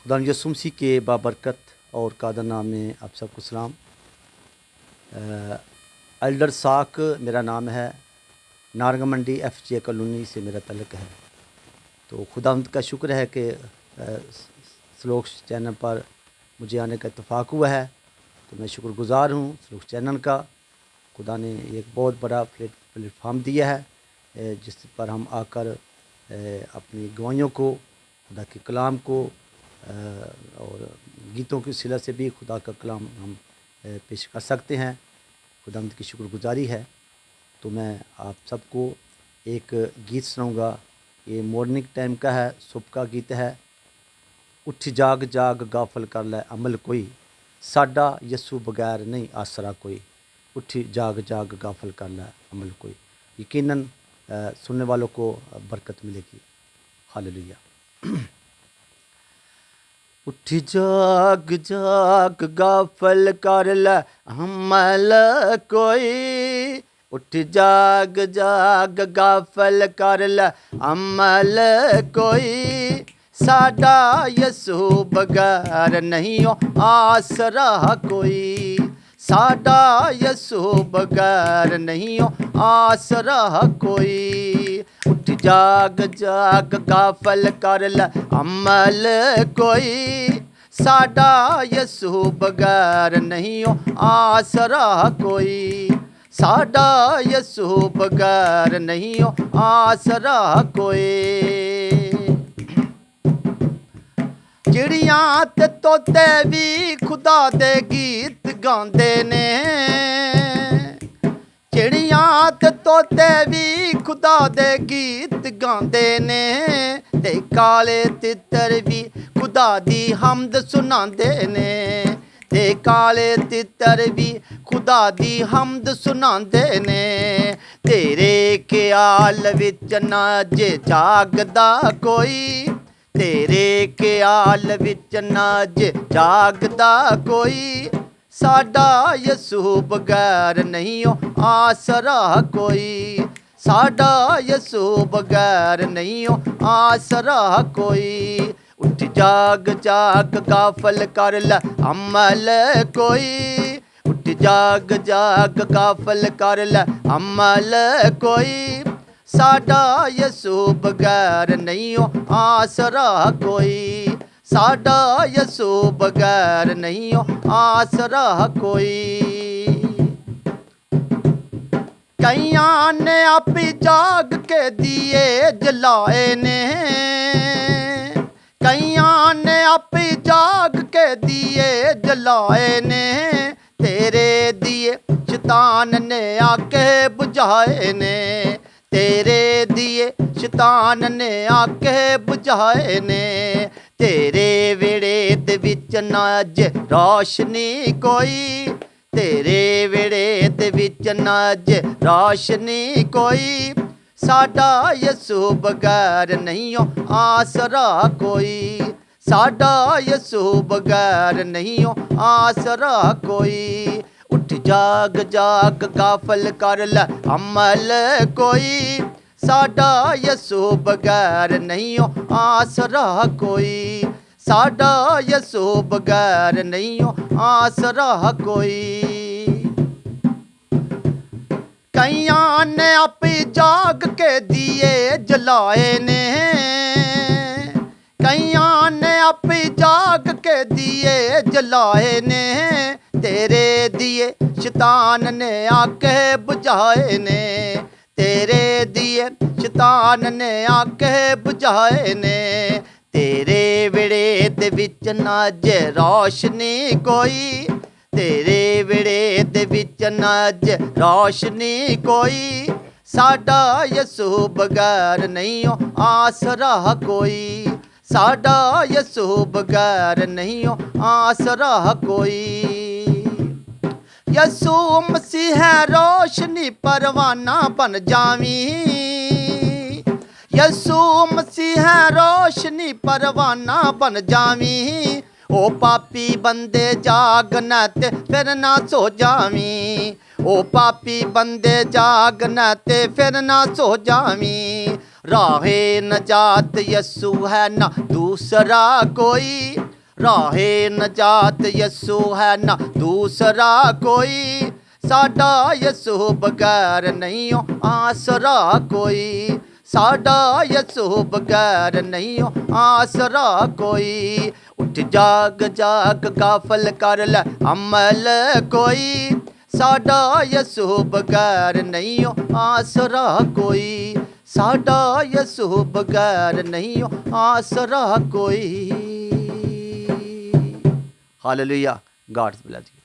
खुदा यसुम मसीह के बाबरकत और कादर नाम में आप सबको सलाम। एल्डर साक मेरा नाम है, नारंग मंडी FJ कॉलोनी से मेरा तल्लक है। तो खुदावंद का शुक्र है कि श्लोक चैनल पर मुझे आने का इत्तेफाक हुआ है, तो मैं शुक्रगुज़ार हूँ श्लोक चैनल का। खुदा ने एक बहुत बड़ा प्लेटफार्म दिया है जिस पर हम आकर अपनी गवाहियों को, खुदा के कलाम को और गीतों की सिला से भी खुदा का कलाम हम पेश कर सकते हैं। खुदावंद की शुक्रगुजारी है। तो मैं आप सबको एक गीत सुनाऊंगा। ये मॉर्निंग टाइम का है, सुबह का गीत है। उठ जाग जाग गाफल कर लै अमल कोई, साडा यसू बगैर नहीं आसरा कोई। उठ जाग जाग गाफल कर लै अमल कोई। यकीनन सुनने वालों को बरकत मिलेगी। हालेलुया। उठ जाग जाग गाफल कर लै अमल कोई। उठ जाग जाग गाफल कर लै अमल कोई, साडा यसू बगैर नहीं आसरा कोई। साडा यसू बगैर नहीं आसरा कोई। उठ जाग जाग गाफल कर लै अमल कोई, साडा यसू बगैर नहीं आसरा कोई। साडा यसू बगैर नहीं आसरा कोई। चिड़ियां ते तोते भी खुदा दे गीत गांदे ने। चिड़ियां ते तोते भी खुदा दे गीत गांदे ने, ते काले तितर भी खुदा दी हमद सुनांदे ने। ते काले तितर भी खुदा दी हमद सुनांदे ने। तेरे ख्याल विच ना जे जागदा कोई, तेरे ख्याल विच ना जे जागदा कोई। साडा यसू बगैर नहीं आसरा कोई। साडा यसू बगैर नहीं आसरा कोई। उठ जाग जाग गाफल कर लै अमल कोई। उठ जाग जाग गाफल कर लै अमल कोई, साडा यसू बगैर नहीं आसरा कोई। साडा यसू बगैर नहीं आसरा कोई। कईयां ने आपी जाग के दिए जलाए ने। कईयां ने आपी जाग के दिए जलाए ने। तेरे दिए शैतान ने आके बुझाए ने। तेरे दिए शैतान ने आके बुझाए ने। तेरे वेड़े दे विच ना अज रोशनी कोई। तेरे वेड़े दे विच ना अज रोशनी कोई। साडा यसू बगैर नहीं आसरा कोई। साडा यसू बगैर नहीं आसरा कोई। उठ जाग जाग गाफल कर लै अमल कोई। साडा यसू बगैर नहीं आसरा कोई। साडा यसू बगैर नहीं आसरा कोई। कईयां ने आपी जाग के दिए जलाए ने। कईयां ने आपी जाग के दिए जलाए ने। तेरे दिए शैतान ने आके बुझाए ने। तेरे दिए शैतान ने आके बुझाए ने। तेरे वेड़े दे विच ना अज रोशनी कोई। तेरे वेड़े दे विच ना अज रोशनी कोई। साडा यसू बगैर नहीं आसरा कोई। साडा यसू बगैर नहीं आसरा कोई। यसू मसीह है रोशनी परवाना बन जावी। यसू मसीह है रोशनी परवाना बन जावी। ओ पापी बंदे जाग न ते फिर ना सो जावी। ओ पापी बंदे जाग न ते फिर ना सो जावी। राहे नजात यसू है ना दूसरा कोई। राहे नजात यसु है ना दूसरा कोई, साडा यसु बगैर नहीं हो आसरा कोई, साडा यसु बगैर नहीं हो आसरा कोई। उठ जाग जाग गाफल कर ले अमल कोई, साडा यसु बगैर नहीं हो आसरा कोई, साडा यसु बगैर नहीं हो आसरा कोई। हालेलुया। Gods bless you.